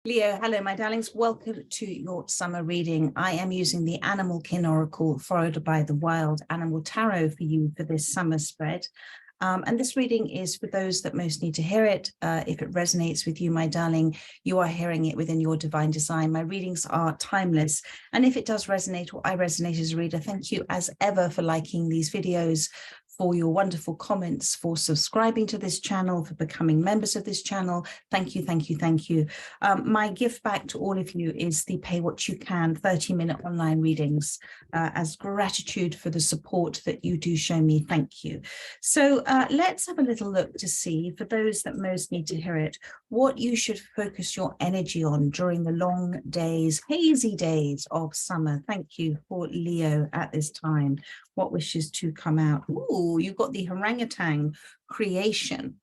Leo, hello, my darlings. Welcome to your summer reading. I am using the Animal Kin Oracle followed by the Wild Animal Tarot for you for this summer spread. And this reading is for those that most need to hear it. If it resonates with you, my darling, you are hearing it within your divine design. My readings are timeless. And if it does resonate or I resonate as a reader, thank you as ever for liking these videos, for your wonderful comments, for subscribing to this channel, for becoming members of this channel. Thank you, thank you, thank you. My gift back to all of you is the Pay What You Can 30-minute online readings as gratitude for the support that you do show me. Thank you. So let's have a little look to see, for those that most need to hear it, what you should focus your energy on during the long days, hazy days of summer. Thank you for Leo at this time. What wishes to come out? Ooh, you've got the orangutan creation.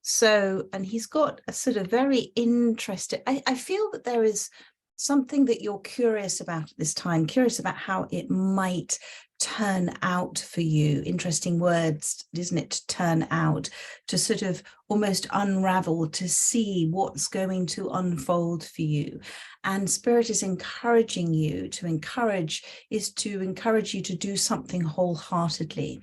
So, and he's got a sort of very interesting, I feel that there is something that you're curious about at this time, curious about how it might turn out for you. Interesting words, isn't it? To turn out, to sort of almost unravel, to see what's going to unfold for you. And Spirit is encouraging you to encourage you to do something wholeheartedly.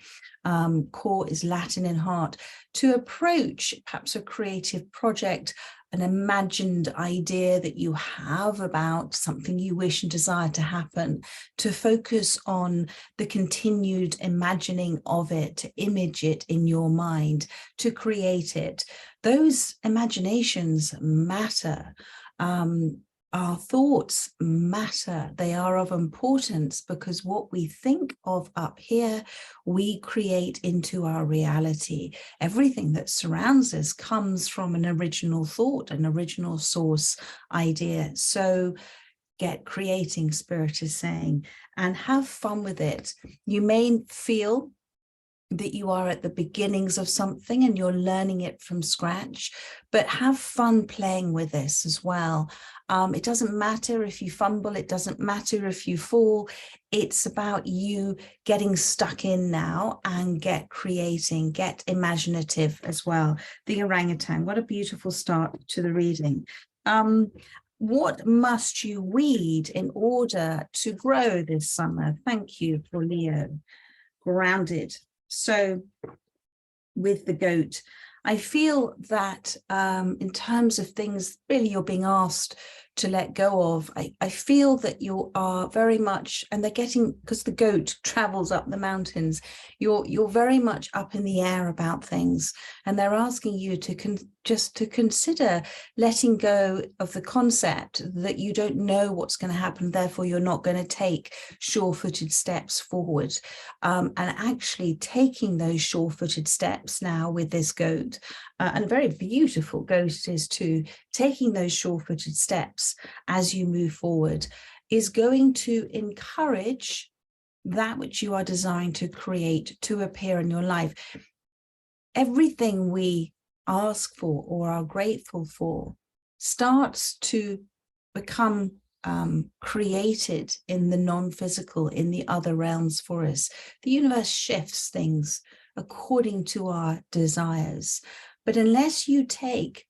Core is Latin in heart, to approach perhaps a creative project, an imagined idea that you have about something you wish and desire to happen, to focus on the continued imagining of it, to image it in your mind, to create it. Those imaginations matter. Our thoughts matter. They are of importance because what we think of up here, we create into our reality. Everything that surrounds us comes from an original thought, an original source idea. So get creating, Spirit is saying, and have fun with it. You may feel that you are at the beginnings of something and you're learning it from scratch, but have fun playing with this as well. It doesn't matter if you fumble, it doesn't matter if you fall. It's about you getting stuck in now and get creating, get imaginative as well. The orangutan, what a beautiful start to the reading. What must you weed in order to grow this summer? Thank you for Leo. Grounded. So with the goat, I feel that in terms of things really you're being asked to let go of, I feel that you are very much, and they're getting, because the goat travels up the mountains, you're very much up in the air about things, and they're asking you to just to consider letting go of the concept that you don't know what's going to happen, therefore you're not going to take sure-footed steps forward, and actually taking those sure-footed steps now with this goat, and a very beautiful goat it is too, taking those sure-footed steps as you move forward is going to encourage that which you are desiring to create to appear in your life. Everything we ask for or are grateful for starts to become created in the non-physical, in the other realms for us. The universe shifts things according to our desires. But unless you take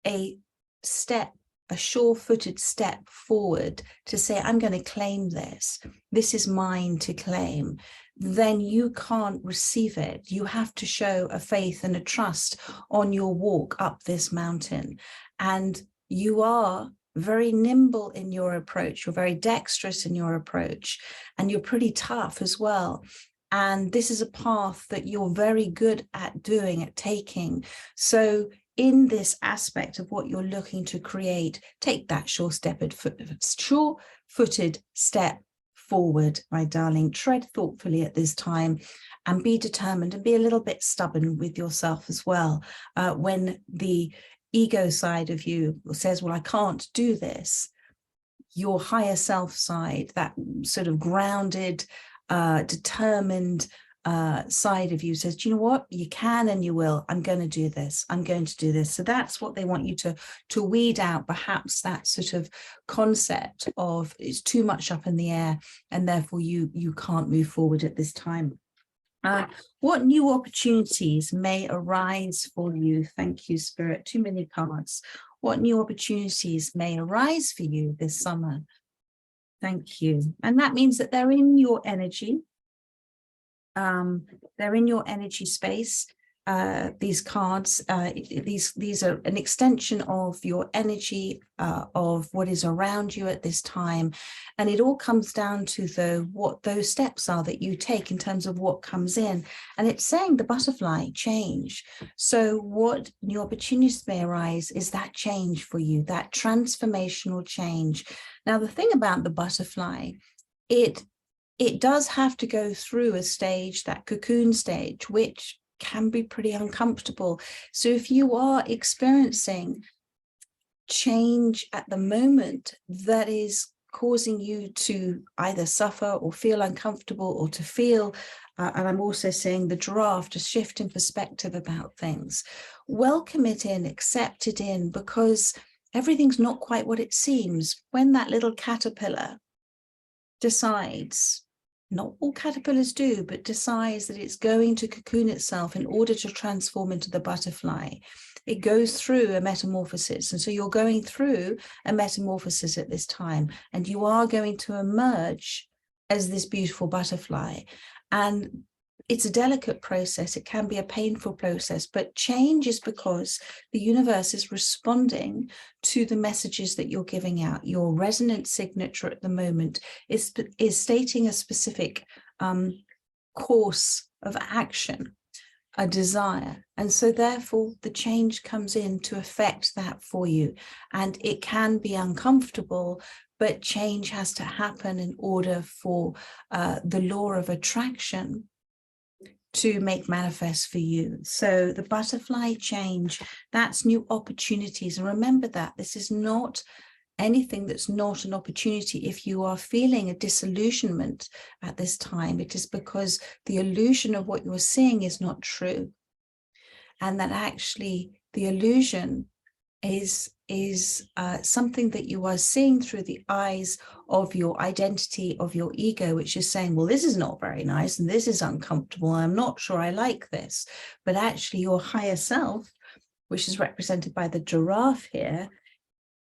a step, a sure-footed step forward to say, I'm going to claim this, this is mine to claim, then you can't receive it. You have to show a faith and a trust on your walk up this mountain. And you are very nimble in your approach. You're very dexterous in your approach, and you're pretty tough as well. And this is a path that you're very good at doing, at taking. So in this aspect of what you're looking to create, take that sure-footed step forward, my darling. Tread thoughtfully at this time and be determined and be a little bit stubborn with yourself as well. When the ego side of you says, well, I can't do this, your higher self side, that sort of grounded, determined side of you says, do you know what, you can and you will. I'm going to do this. I'm going to do this. So that's what they want you to weed out, perhaps that sort of concept of it's too much up in the air and therefore you can't move forward at this time. What new opportunities may arise for you? Thank you, Spirit. Too many cards. what new opportunities may arise for you this summer. Thank you. And that means that they're in your energy. They're in your energy space. These cards, these are an extension of your energy, of what is around you at this time. And it all comes down to what those steps are that you take in terms of what comes in. And it's saying the butterfly change. So what new opportunities may arise is that change for you, that transformational change. Now, the thing about the butterfly, it does have to go through a stage, that cocoon stage, which can be pretty uncomfortable. So if you are experiencing change at the moment that is causing you to either suffer or feel uncomfortable or to feel, and I'm also saying the draft, a shift in perspective about things, welcome it in, accept it in, because everything's not quite what it seems. When that little caterpillar decides, not all caterpillars do, but decides that it's going to cocoon itself in order to transform into the butterfly, it goes through a metamorphosis. And so you're going through a metamorphosis at this time, and you are going to emerge as this beautiful butterfly. And it's a delicate process. It can be a painful process, but change is because the universe is responding to the messages that you're giving out. Your resonant signature at the moment is stating a specific course of action, a desire. And so therefore the change comes in to affect that for you. And it can be uncomfortable, but change has to happen in order for the law of attraction to make manifest for you. So the butterfly change, that's new opportunities. And remember that this is not anything that's not an opportunity. If you are feeling a disillusionment at this time, it is because the illusion of what you're seeing is not true. And that actually the illusion is something that you are seeing through the eyes of your identity, of your ego, which is saying, well, this is not very nice and this is uncomfortable. I'm not sure I like this. But actually your higher self, which is represented by the giraffe here,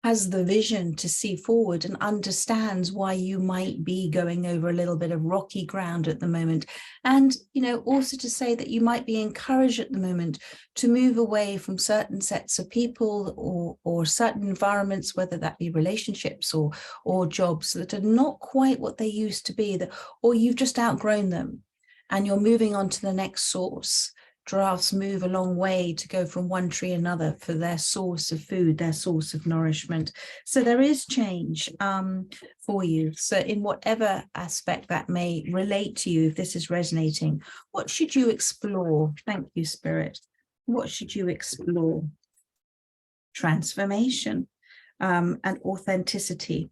has the vision to see forward and understands why you might be going over a little bit of rocky ground at the moment. And, you know, also to say that you might be encouraged at the moment to move away from certain sets of people or certain environments, whether that be relationships or jobs that are not quite what they used to be, or you've just outgrown them and you're moving on to the next source. Giraffes move a long way to go from one tree to another for their source of food, their source of nourishment. So there is change for you. So in whatever aspect that may relate to you, if this is resonating, what should you explore? Thank you, Spirit. What should you explore? Transformation and authenticity.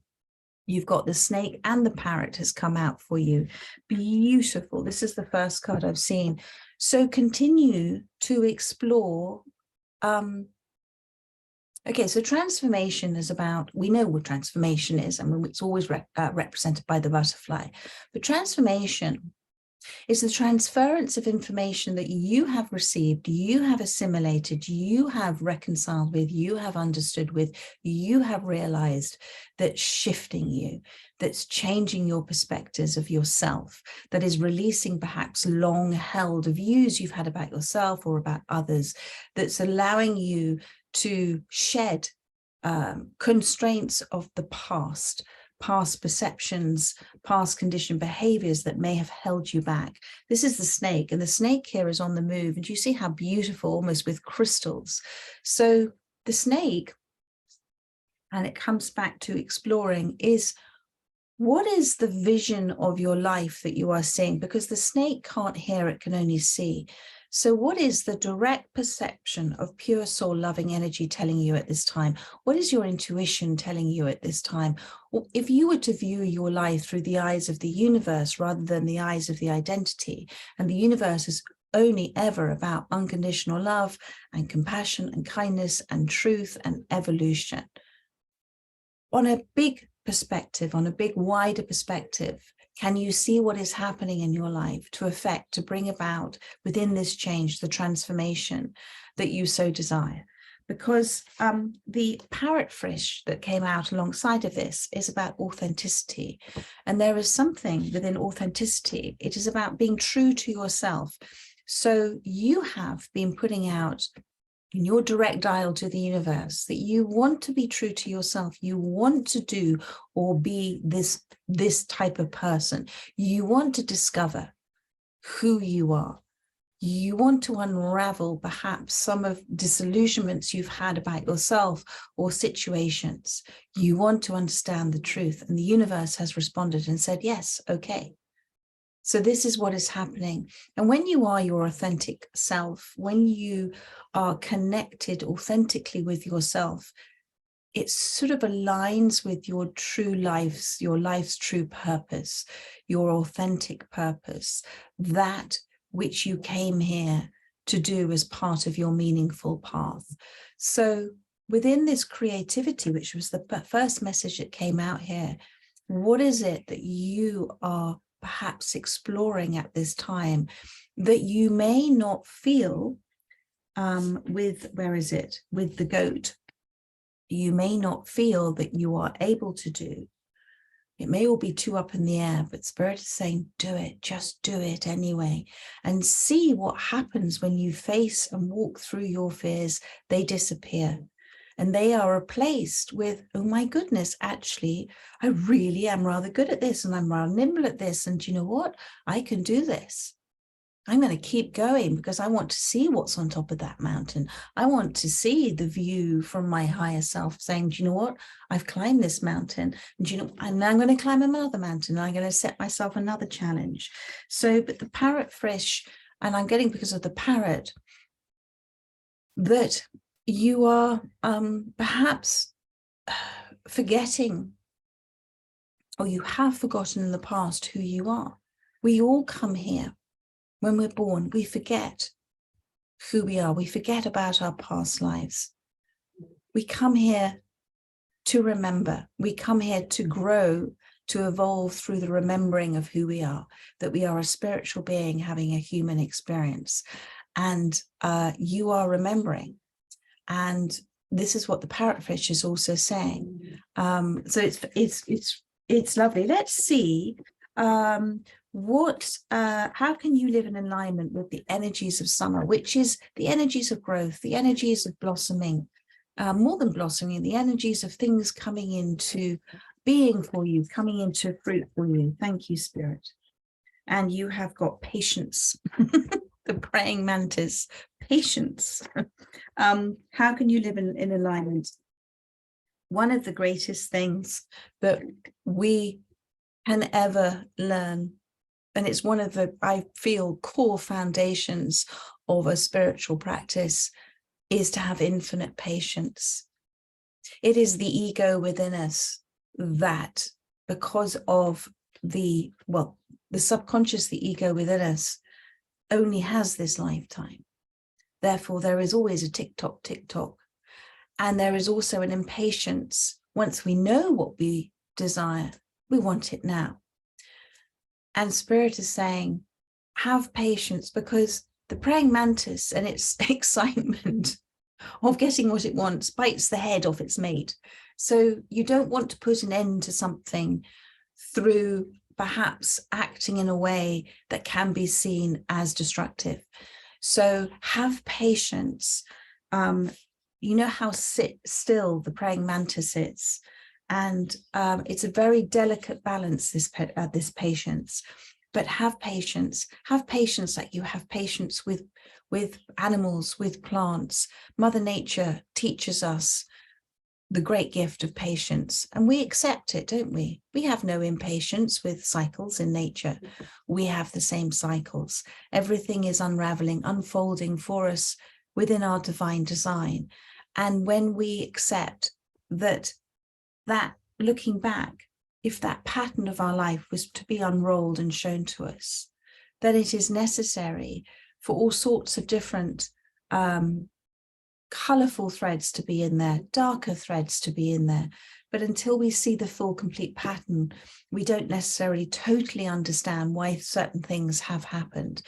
You've got the snake and the parrot has come out for you. Beautiful. This is the first card I've seen. So continue to explore. Okay, so transformation is about, we know what transformation is. I mean, it's always represented by the butterfly. But transformation is the transference of information that you have received, you have assimilated, you have reconciled with, you have understood with, you have realized that's shifting you, that's changing your perspectives of yourself, that is releasing perhaps long held views you've had about yourself or about others, that's allowing you to shed constraints of the past perceptions, past conditioned behaviors that may have held you back. This is the snake, and the snake here is on the move. And you see how beautiful, almost with crystals. So the snake, and it comes back to exploring, is what is the vision of your life that you are seeing? Because the snake can't hear, it can only see. So what is the direct perception of pure soul loving energy telling you at this time? What is your intuition telling you at this time? Or if you were to view your life through the eyes of the universe rather than the eyes of the identity, and the universe is only ever about unconditional love and compassion and kindness and truth and evolution. On a big perspective, on a big wider perspective, can you see what is happening in your life to affect, to bring about within this change, the transformation that you so desire? because the parrotfish that came out alongside of this is about authenticity. And there is something within authenticity. It is about being true to yourself. So you have been putting out in your direct dial to the universe that you want to be true to yourself. You want to do or be this type of person. You want to discover who you are. You want to unravel perhaps some of disillusionments you've had about yourself or situations. You want to understand the truth, and the universe has responded and said, yes, okay. So this is what is happening. And when you are your authentic self, when you are connected authentically with yourself, it sort of aligns with your true life's, your life's true purpose, your authentic purpose, that which you came here to do as part of your meaningful path. So within this creativity, which was the first message that came out here, what is it that you are perhaps exploring at this time that you may not feel with the goat? You may not feel that you are able to do. It may all be too up in the air, but Spirit is saying, do it, just do it anyway. And see what happens when you face and walk through your fears. They disappear. And they are replaced with, oh my goodness, actually, I really am rather good at this, and I'm rather nimble at this. And you know what? I can do this. I'm going to keep going because I want to see what's on top of that mountain. I want to see the view from my higher self saying, do you know what? I've climbed this mountain, and and I'm going to climb another mountain. And I'm going to set myself another challenge. So, but the parrotfish, and I'm getting, because of the parrot, that you are perhaps forgetting, or you have forgotten in the past who you are. We all come here. When we're born, we forget who we are. We forget about our past lives. We come here to remember. We come here to grow, to evolve through the remembering of who we are, that we are a spiritual being having a human experience. And you are remembering. And this is what the parrotfish is also saying. So it's lovely. Let's see. How can you live in alignment with the energies of summer, which is the energies of growth, the energies of blossoming, more than blossoming, the energies of things coming into being for you, coming into fruit for you. Thank you, Spirit. And you have got patience, the praying mantis, patience. How can you live in alignment? One of the greatest things that we can ever learn, and it's one of the, I feel, core foundations of a spiritual practice, is to have infinite patience. It is the ego within us that, because of the subconscious, the ego within us only has this lifetime. Therefore, there is always a tick-tock, tick-tock. And there is also an impatience. Once we know what we desire, we want it now. And Spirit is saying, have patience, because the praying mantis and its excitement of getting what it wants bites the head off its mate. So you don't want to put an end to something through perhaps acting in a way that can be seen as destructive. So have patience. You know how still the praying mantis sits. And it's a very delicate balance, this patience. But have patience like you have patience with animals, with plants. Mother Nature teaches us the great gift of patience, and we accept it, don't we? We have no impatience with cycles in nature. We have the same cycles. Everything is unraveling, unfolding for us within our divine design. And when we accept that looking back, if that pattern of our life was to be unrolled and shown to us, then it is necessary for all sorts of different colorful threads to be in there, darker threads to be in there. But until we see the full, complete pattern, we don't necessarily totally understand why certain things have happened.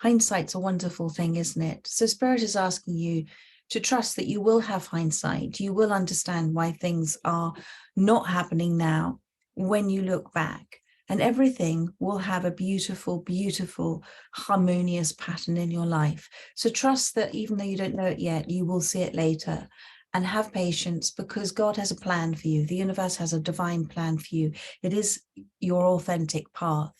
Hindsight's a wonderful thing, isn't it? So Spirit is asking you to trust that you will have hindsight. You will understand why things are not happening now when you look back, and everything will have a beautiful, beautiful, harmonious pattern in your life. So trust that even though you don't know it yet, you will see it later. And have patience, because God has a plan for you. The universe has a divine plan for you. It is your authentic path.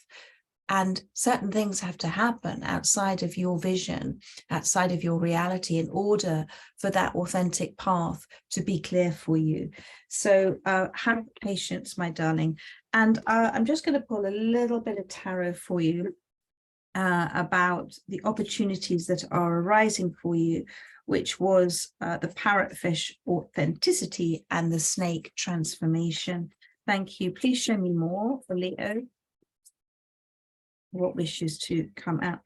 And certain things have to happen outside of your vision, outside of your reality, in order for that authentic path to be clear for you. So have patience, my darling. And I'm just going to pull a little bit of tarot for you about the opportunities that are arising for you, which was the parrotfish authenticity and the snake transformation. Thank you. Please show me more for Leo. What wishes to come out?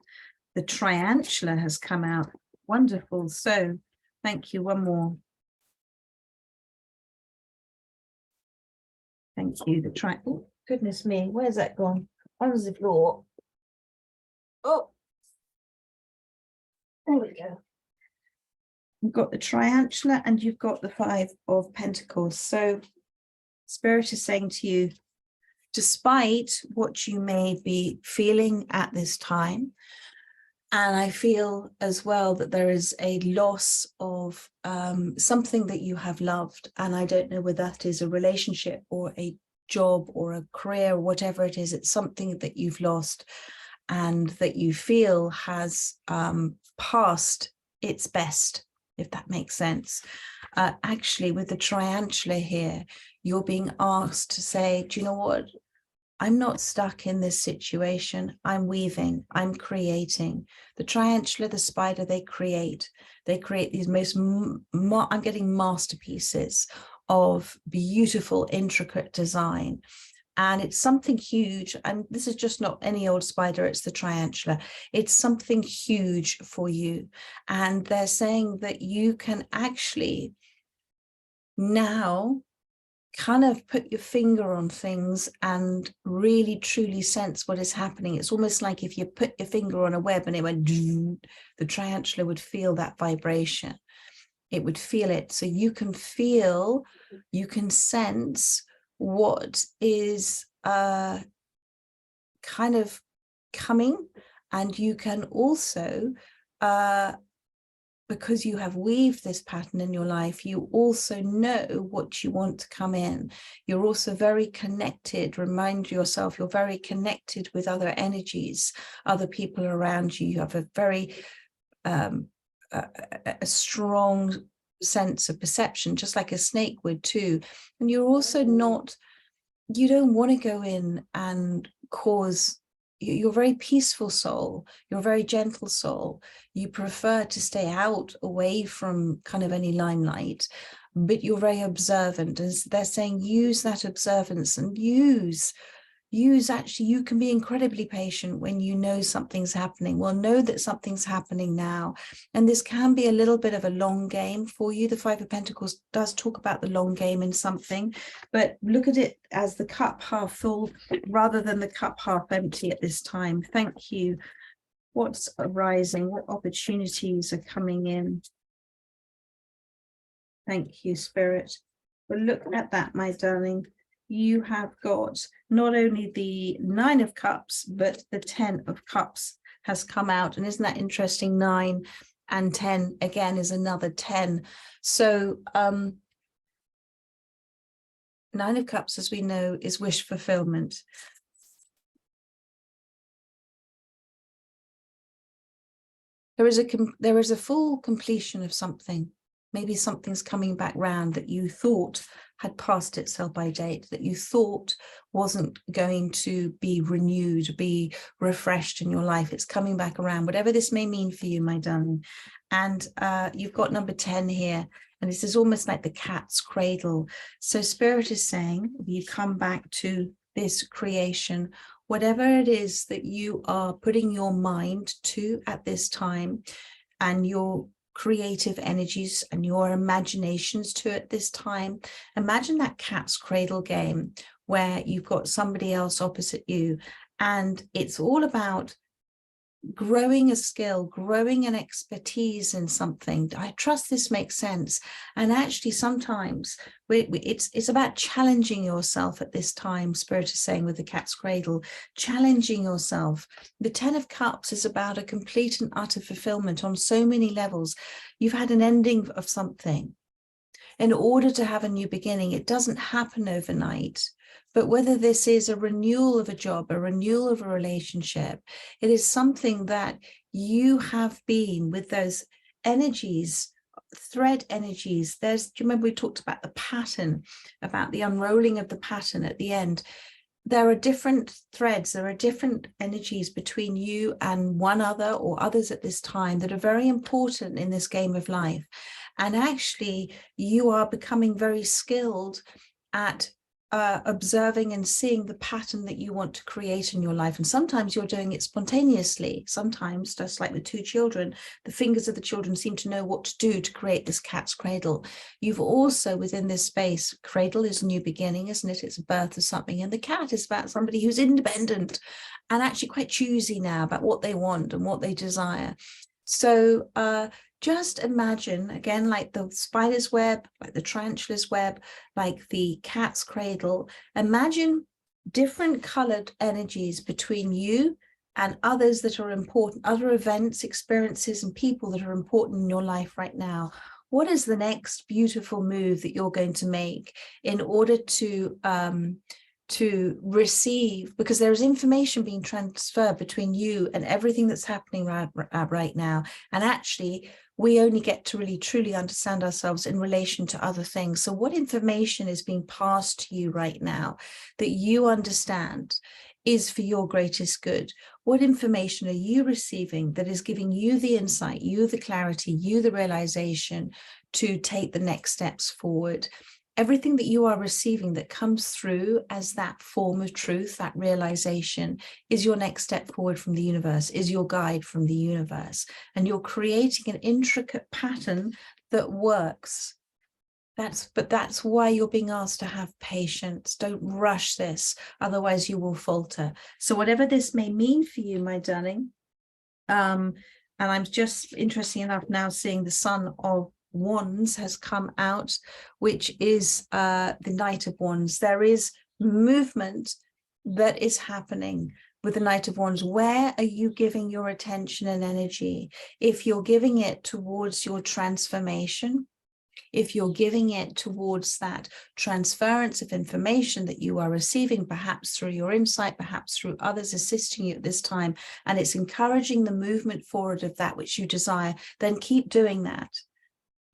The triantula has come out. Wonderful. So thank you. One more. Thank you. The oh, goodness me, where's that gone? On the floor. Oh, there we go. You've got the triantula and you've got the 5 of Pentacles. So Spirit is saying to you, despite what you may be feeling at this time, and I feel as well that there is a loss of something that you have loved, and I don't know whether that is a relationship or a job or a career, or whatever it is, it's something that you've lost and that you feel has passed its best, if that makes sense. Actually, with the triantula here, you're being asked to say, do you know what? I'm not stuck in this situation. I'm weaving, I'm creating. The triantula, the spider, they create these most, I'm getting masterpieces of beautiful, intricate design. And it's something huge. And this is just not any old spider, it's the triantula. It's something huge for you. And they're saying that you can actually now kind of put your finger on things and really truly sense what is happening. It's almost like if you put your finger on a web and it went, the triantula would feel that vibration. It would feel it. So you can feel, you can sense what is kind of coming, and you can also because you have weaved this pattern in your life, you also know what you want to come in. You're also very connected. Remind yourself you're very connected with other energies, other people around you. You have a very a strong sense of perception, just like a snake would too. And you're also not, you don't want to go in and cause, you're a very peaceful soul, you're a very gentle soul. You prefer to stay out, away from kind of any limelight, but you're very observant. As they're saying, use that observance and use actually, you can be incredibly patient when you know something's happening. Well, know that something's happening now. And this can be a little bit of a long game for you. The 5 of Pentacles does talk about the long game in something, but look at it as the cup half full rather than the cup half empty at this time. Thank you. What's arising? What opportunities are coming in? Thank you, Spirit. Well, look at that, my darling. You have got not only the 9 of Cups, but the 10 of Cups has come out. And isn't that interesting? 9 and 10 again is another 10. So 9 of Cups, as we know, is wish fulfillment. There is a full completion of something. Maybe something's coming back round that you thought had passed its sell-by date, that you thought wasn't going to be renewed, be refreshed in your life. It's coming back around, whatever this may mean for you, my darling. And you've got number 10 here, and this is almost like the cat's cradle. So Spirit is saying, you come back to this creation, whatever it is that you are putting your mind to at this time, and your creative energies and your imaginations to at this time. Imagine that cat's cradle game where you've got somebody else opposite you, and it's all about growing a skill, growing an expertise in something. I trust this makes sense. And actually, sometimes it's about challenging yourself at this time. Spirit is saying with the cat's cradle, challenging yourself. The 10 of Cups is about a complete and utter fulfillment on so many levels. You've had an ending of something. In order to have a new beginning, it doesn't happen overnight. But whether this is a renewal of a job, a renewal of a relationship, it is something that you have been with those energies, thread energies. Do you remember we talked about the pattern, about the unrolling of the pattern at the end? There are different threads, there are different energies between you and one other or others at this time that are very important in this game of life. And actually, you are becoming very skilled at observing and seeing the pattern that you want to create in your life. And sometimes you're doing it spontaneously. Sometimes, just like the 2 children, the fingers of the children seem to know what to do to create this cat's cradle. You've also, within this space, cradle is a new beginning, isn't it? It's a birth of something. And the cat is about somebody who's independent and actually quite choosy now about what they want and what they desire. So just imagine, again, like the spider's web, like the tarantula's web, like the cat's cradle, imagine different colored energies between you and others that are important, other events, experiences, and people that are important in your life right now. What is the next beautiful move that you're going to make in order to receive, because there's information being transferred between you and everything that's happening right now. And actually, we only get to really truly understand ourselves in relation to other things. So what information is being passed to you right now that you understand is for your greatest good? What information are you receiving that is giving you the insight, you the clarity, you the realization to take the next steps forward? Everything that you are receiving that comes through as that form of truth, that realization, is your next step forward from the universe, is your guide from the universe. And you're creating an intricate pattern that works. But that's why you're being asked to have patience. Don't rush this, otherwise you will falter. So whatever this may mean for you, my darling, and I'm just interesting enough now seeing the Son of Wands has come out, which is the Knight of Wands. There is movement that is happening with the Knight of Wands. Where are you giving your attention and energy? If you're giving it towards your transformation, if you're giving it towards that transference of information that you are receiving, perhaps through your insight, perhaps through others assisting you at this time, and it's encouraging the movement forward of that which you desire, then keep doing that.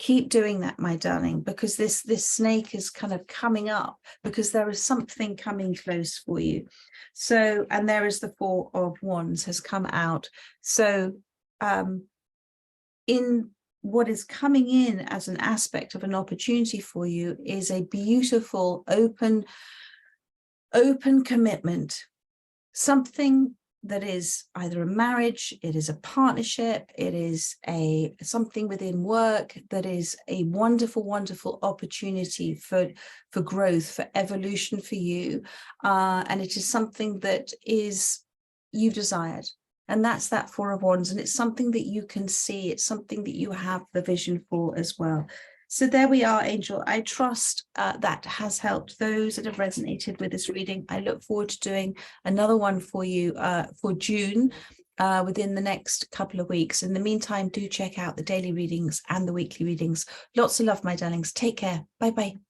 Keep doing that, my darling, because this snake is kind of coming up, because there is something coming close for you. So, and there is the 4 of Wands has come out. So in what is coming in as an aspect of an opportunity for you is a beautiful, open commitment, something that is either a marriage, it is a partnership, it is something within work that is a wonderful, wonderful opportunity for growth, for evolution for you. And it is something that is you've desired. And that's that 4 of Wands. And it's something that you can see. It's something that you have the vision for as well. So there we are, Angel. I trust that has helped those that have resonated with this reading. I look forward to doing another one for you for June within the next couple of weeks. In the meantime, do check out the daily readings and the weekly readings. Lots of love, my darlings. Take care. Bye-bye.